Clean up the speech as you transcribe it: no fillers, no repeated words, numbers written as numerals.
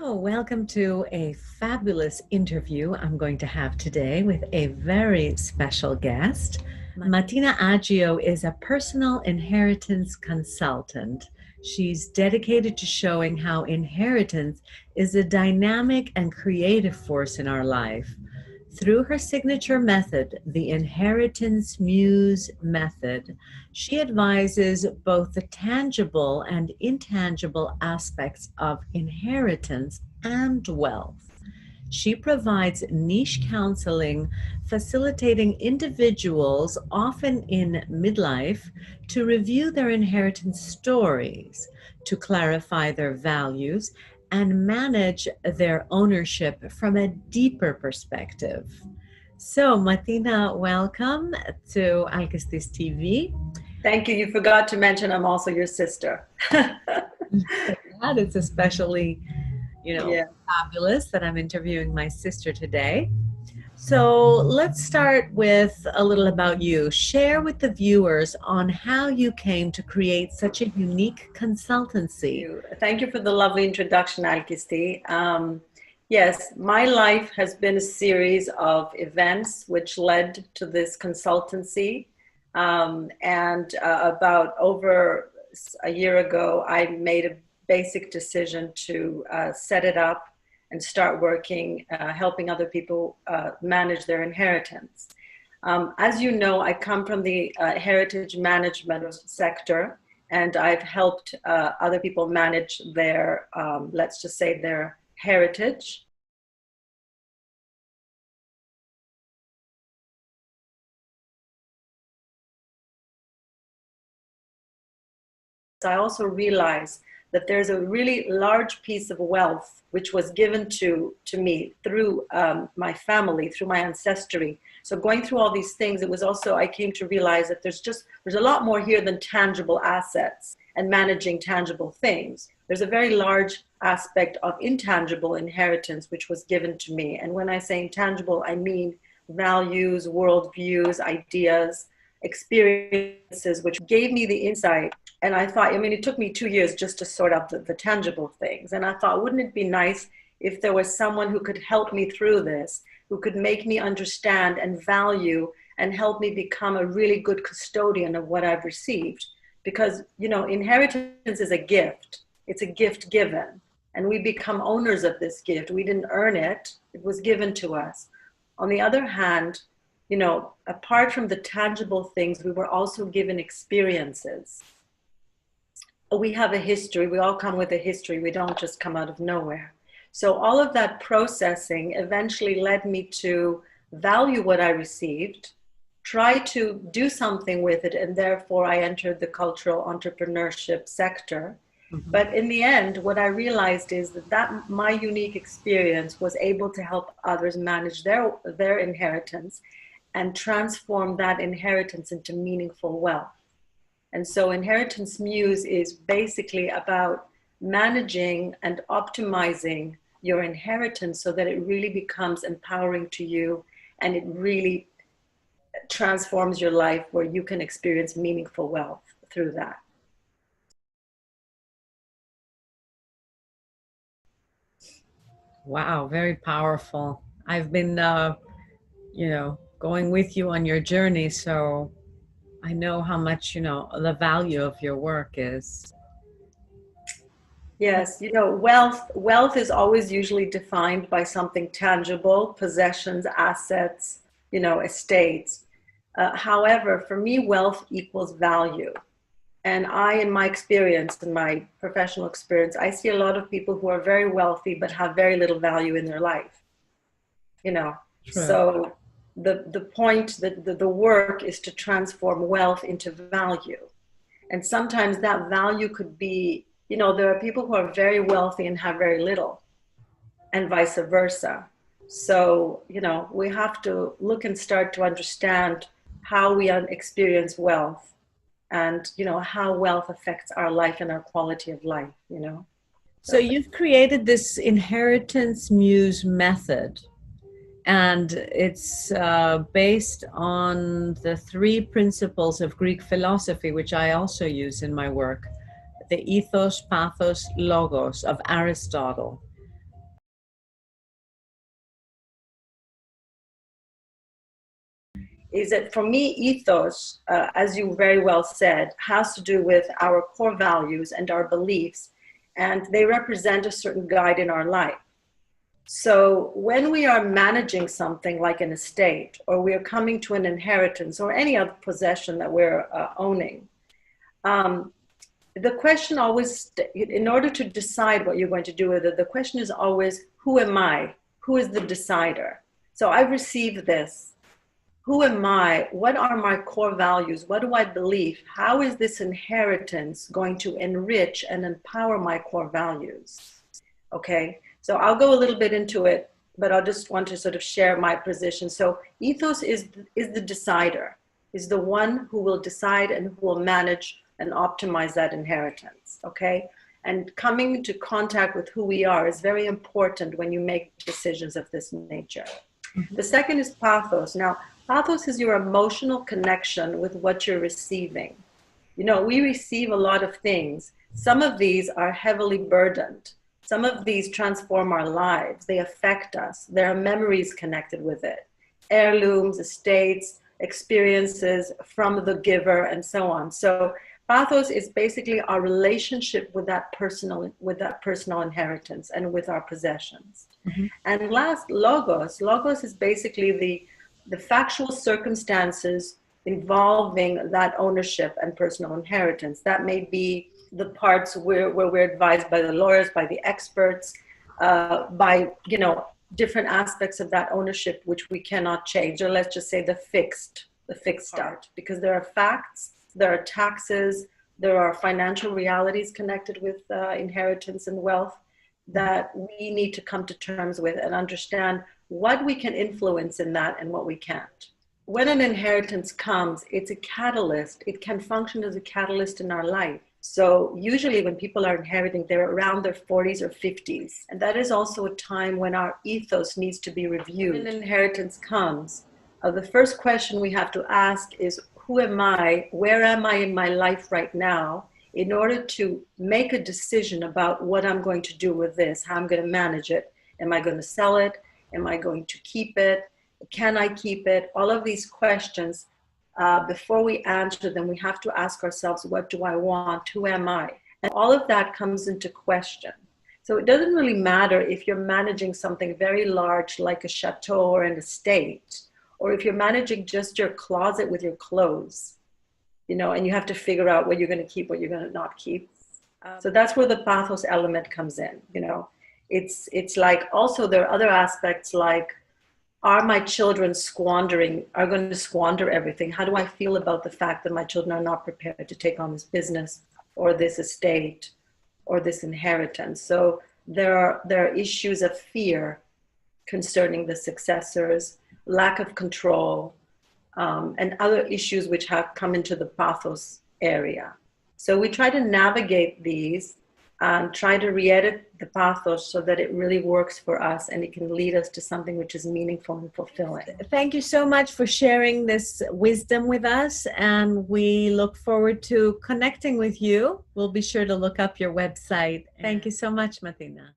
So, welcome to a fabulous interview I'm going to have today with a very special guest. Matina Agio is a personal inheritance consultant. She's dedicated to showing how inheritance is a dynamic and creative force in our life. Through her signature method, the Inheritance Muse method, she advises both the tangible and intangible aspects of inheritance and wealth. She provides niche counseling, facilitating individuals, often in midlife, to review their inheritance stories, to clarify their values, and manage their ownership from a deeper perspective. So, Matina, welcome to Alkistis TV. Thank you. You forgot to mention I'm also your sister. That is especially, Yeah. fabulous that I'm interviewing my sister today. So let's start with a little about you. Share with the viewers on how you came to create such a unique consultancy. Thank you for the lovely introduction, Alkisti. Yes, my life has been a series of events which led to this consultancy. About over a year ago, I made a basic decision to set it up and start working, helping other people manage their inheritance. As you know, I come from the heritage management sector, and I've helped other people manage their, let's just say, their heritage. I also realized that there's a really large piece of wealth which was given to me through my family, through my ancestry. So going through all these things, it was also, I came to realize that there's a lot more here than tangible assets and managing tangible things. There's a very large aspect of intangible inheritance which was given to me. And when I say intangible, I mean values, worldviews, ideas, experiences, which gave me the insight. And I thought, it took me 2 years just to sort out the tangible things. And I thought, wouldn't it be nice if there was someone who could help me through this, who could make me understand and value and help me become a really good custodian of what I've received. Because, inheritance is a gift. It's a gift given. And we become owners of this gift. We didn't earn it. It was given to us. On the other hand, apart from the tangible things, we were also given experiences. We have a history. We all come with a history. We don't just come out of nowhere. So all of that processing eventually led me to value what I received, try to do something with it, and therefore I entered the cultural entrepreneurship sector. Mm-hmm. But in the end, what I realized is that my unique experience was able to help others manage their inheritance and transform that inheritance into meaningful wealth. And so Inheritance Muse is basically about managing and optimizing your inheritance so that it really becomes empowering to you and it really transforms your life where you can experience meaningful wealth through that. Wow, very powerful. I've been, going with you on your journey, so I know how much, the value of your work is. Yes, wealth is always usually defined by something tangible, possessions, assets, estates. However, for me, wealth equals value. And in my experience, in my professional experience, I see a lot of people who are very wealthy but have very little value in their life. True. So the point that the work is to transform wealth into value. And sometimes that value could be, there are people who are very wealthy and have very little, and vice versa. So, we have to look and start to understand how we experience wealth and, how wealth affects our life and our quality of life, So you've created this Inheritance Muse method. And it's based on the 3 principles of Greek philosophy, which I also use in my work. The ethos, pathos, logos of Aristotle. is that for me, ethos, as you very well said, has to do with our core values and our beliefs, and they represent a certain guide in our life. So when we are managing something like an estate, or we are coming to an inheritance or any other possession that we're owning, the question always, in order to decide what you're going to do with it, the question is always, who am I? Who is the decider? So I've received this. Who am I? What are my core values? What do I believe? How is this inheritance going to enrich and empower my core values? Okay, so I'll go a little bit into it, but I just want to sort of share my position. So ethos is the decider, is the one who will decide and who will manage and optimize that inheritance, okay? And coming into contact with who we are is very important when you make decisions of this nature. The second is pathos. Now, pathos is your emotional connection with what you're receiving. You know, we receive a lot of things. Some of these are heavily burdened. Some of these transform our lives. They affect us. There are memories connected with it. Heirlooms, estates, experiences from the giver, and so on. So pathos is basically our relationship with that personal inheritance and with our possessions. Mm-hmm. And last, logos. Logos is basically the factual circumstances involving that ownership and personal inheritance. That may be the parts where we're advised by the lawyers, by the experts, by, you know, different aspects of that ownership which we cannot change, or let's just say the fixed part, because there are facts, there are taxes, there are financial realities connected with inheritance and wealth that we need to come to terms with and understand what we can influence in that and what we can't. When an inheritance comes, it's a catalyst. It can function as a catalyst in our life. So usually when people are inheriting, they're around their 40s or 50s. And that is also a time when our ethos needs to be reviewed. When an inheritance comes, the first question we have to ask is, who am I? Where am I in my life right now? In order to make a decision about what I'm going to do with this, how I'm going to manage it. Am I going to sell it? Am I going to keep it? Can I keep it? All of these questions, before we answer them, we have to ask ourselves, what do I want? Who am I? And all of that comes into question. So it doesn't really matter if you're managing something very large like a chateau or an estate, or if you're managing just your closet with your clothes, you know, and you have to figure out what you're going to keep, what you're going to not keep. So that's where the pathos element comes in, you know. It's like, also there are other aspects like, are my children are going to squander everything? How do I feel about the fact that my children are not prepared to take on this business or this estate or this inheritance? So there are issues of fear concerning the successors, lack of control, and other issues which have come into the pathos area. So we try to navigate these and try to re-edit the pathos so that it really works for us and it can lead us to something which is meaningful and fulfilling. Thank you so much for sharing this wisdom with us, and we look forward to connecting with you. We'll be sure to look up your website. Thank you so much, Matina.